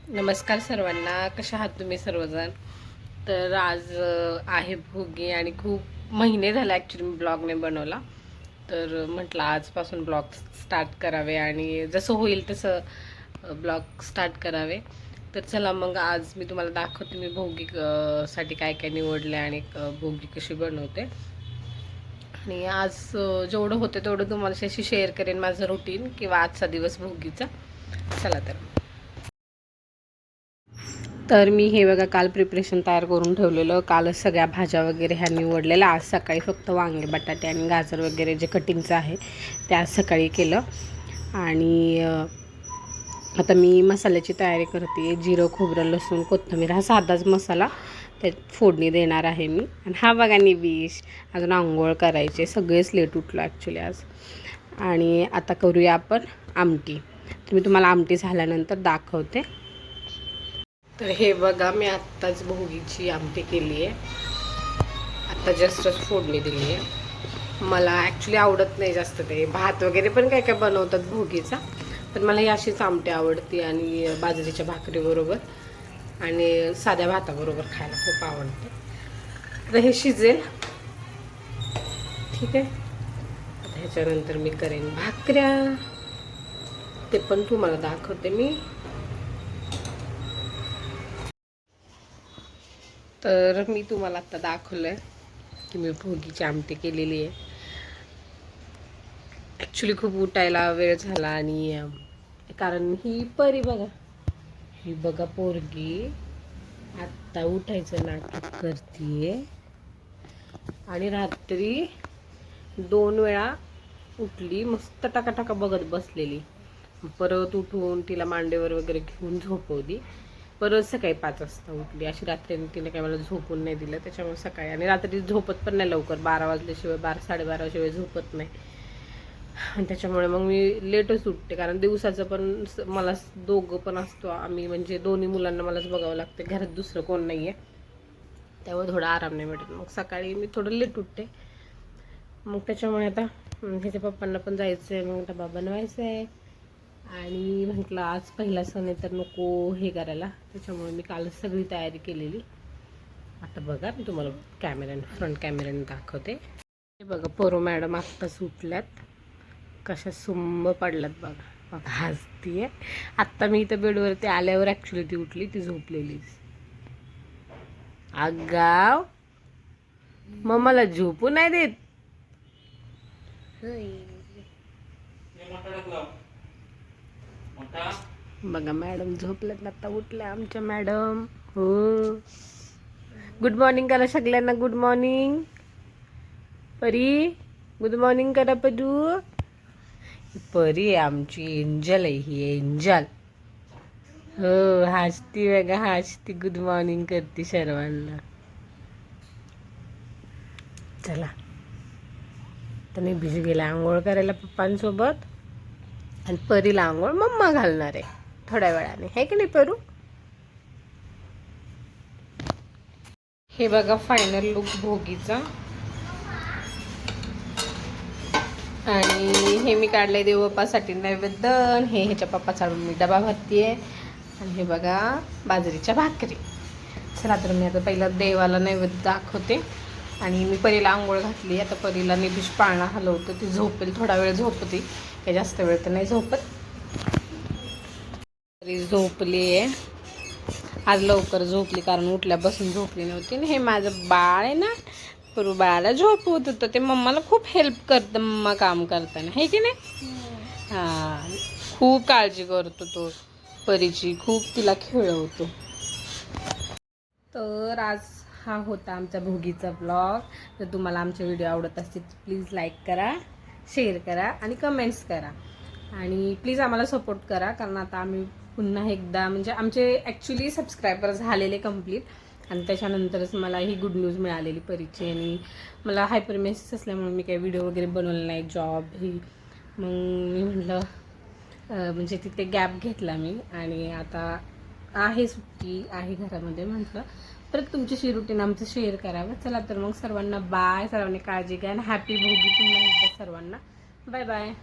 नमस्कार सर्वांना, कशा आहात तुम्ही सर्वजण. तर आज आहे भोगी आणि खूप महिने झाले ॲक्च्युली मी ब्लॉग नाही बनवला. तर म्हटलं आजपासून ब्लॉग स्टार्ट करावे आणि जसं होईल तसं ब्लॉग स्टार्ट करावे. तर चला मग आज मी तुम्हाला दाखवते मी भोगी साठी काय काय निवडले आणि भोगी कशी बनवते. आणि आज जेवढं होतं तेवढं तुम्हाला अशी शेअर करेन माझं रुटीन किंवा आजचा दिवस भोगीचा. चला तर मी हे बघा काल प्रिपरेशन तयार करून ठेवलेलं. कालच सगळ्या भाज्या वगैरे ह्या निवडलेल्या. आज सकाळी फक्त वांगे बटाटे आणि गाजर वगैरे जे कटिंगचं आहे ते आज सकाळी केलं. आणि आता मी मसाल्याची तयारी करते. जिरं खोबरं लसूण कोथिंबीर हा साधाच मसाला त्यात फोडणी देणार आहे मी. आणि हा बघा निविश अजून आंघोळ करायचे. सगळेच लेट उठलो ॲक्च्युली आज. आणि आता करूया आपण आमटी. तर मी तुम्हाला आमटी झाल्यानंतर दाखवते. तर हे बघा मी आत्ताच भोगीची आमटी केली आहे. आत्ता जस्टच फोडणी दिली आहे. मला ॲक्च्युली आवडत नाही जास्त ते भात वगैरे पण काय काय बनवतात भोगीचा, पण मला ही अशीच आमटी आवडते आणि बाजरीच्या भाकरीबरोबर आणि साध्या भाताबरोबर खायला खूप आवडते. तर हे शिजेल, ठीक आहे. आता ह्याच्यानंतर मी करेन भाकऱ्या, ते पण तुम्हाला दाखवते मी. तर मी तुम्हाला आता दाखवलं आहे की मी भोगीची आमटी केलेली आहे. ॲक्च्युली खूप उठायला वेळ झाला आणि कारण ही परी बघा, ही बघा पोरगी आत्ता उठायचं नाटक करते आणि रात्री 2 वेळा उठली, मस्त टाकाटाका बघत बसलेली. परत उठून तिला मांडीवर वगैरे घेऊन झोपवली. परत सकाळी 5 वाजता उठली. अशी रात्रीने तिने काही मला झोपून नाही दिलं, त्याच्यामुळे सकाळी आणि रात्री झोपत पण नाही लवकर. 12 वाजल्याशिवाय 12 शिवाय झोपत नाही. आणि त्याच्यामुळे मग मी लेटच उठते, कारण दिवसाचं पण मला दोघं पण असतो आम्ही, म्हणजे दोन्ही मुलांना मलाच बघावं लागते. घरात दुसरं कोण नाही आहे, त्यामुळे थोडा आराम नाही भेटत. मग सकाळी मी थोडं लेट उठते. मग त्याच्यामुळे आता ह्याच्या पप्पांना पण जायचं आहे, मग डबा बनवायचा आहे. आणि म्हटलं आज पहिला सण आहे तर नको हे करायला, त्याच्यामुळे मी कालच सगळी तयारी केलेली. आता बघा मी तुम्हाला फ्रंट कॅमेऱ्याने दाखवते. हे बघा पोरो मॅडम आत्ताच उठल्यात, कशा सुंब पडल्यात बघा. बघा हसतीये. आत्ता मी इथं बेडवरती आल्यावर ॲक्च्युली ती उठली, ती झोपलेली. आगाव मम्माला झोपू नाही देत. बघा मॅडम झोपल्यात, आता उठल्या आमच्या मॅडम. हो, गुड मॉर्निंग करा सगळ्यांना. गुड मॉर्निंग परी, गुड मॉर्निंग करा पदू. परी आहे आमची, एंजल आहे ही, एंजल. हो हसती बघा, हसती, गुड मॉर्निंग करते सर्वांना. चला तर मी भिजू गेला आंघोळ करायला पप्पांसोबत, आणि परीला आंघोळ मम्मा घालणार आहे थोड्या वेळाने, है की नाही परू. हे बघा फायनल लुक भोगीचा. आणि हे मी काढलंय देवबापासाठी नैवेद्य. हे ह्याच्या पप्पा चालून मी डबा भरतीये. आणि हे बघा बाजरीच्या भाकरी. चला तर मी आता पहिला देवाला नैवेद्य दाखवते. आणि मी परीला आंघोळ घातली. आता परीला निबिष पाळणा हलवतो, ती झोपेल थोडा वेळ, झोपती काही जास्त वेळ तर नाही झोपत. परी झोपली आहे आज, लवकर झोपली कारण उठल्यापासून झोपली नव्हती. आणि हे माझं बाळ आहे ना, परू बाळाला झोपवत होतं. ते मम्माला खूप हेल्प करतं मम्मा काम करताना, है की नाही. हां, खूप काळजी करतो तो परीची, खूप तिला खेळवतो. तर आज हा होता आमचा भोगीचा ब्लॉग. जर तुम्हाला आमचे व्हिडिओ आवडत असतील तर प्लीज लाईक करा, शेअर करा आणि कमेंट्स करा. आणि प्लीज आम्हाला सपोर्ट करा, कारण आता आम्ही पुन्हा एकदा, म्हणजे आमचे ॲक्च्युली सबस्क्रायबर झालेले कंप्लीट, आणि त्याच्यानंतरच मला ही गुड न्यूज मिळालेली परीची. आणि मला हायपरमेसिस असल्यामुळे मी काही व्हिडिओ वगैरे बनवले नाही, जॉब ही. मग मी म्हटलं म्हणजे तिथे गॅप घेतला मी, आणि आता आहे सुट्टी आहे घरामध्ये, म्हटलं परत तुमच्याशी रुटीन आमचं शेअर करावं. चला तर मग सर्वांना बाय, सर्वांनी काळजी घ्या आणि हॅपी भोगी पुन्हा एकदा सर्वांना. Bye bye.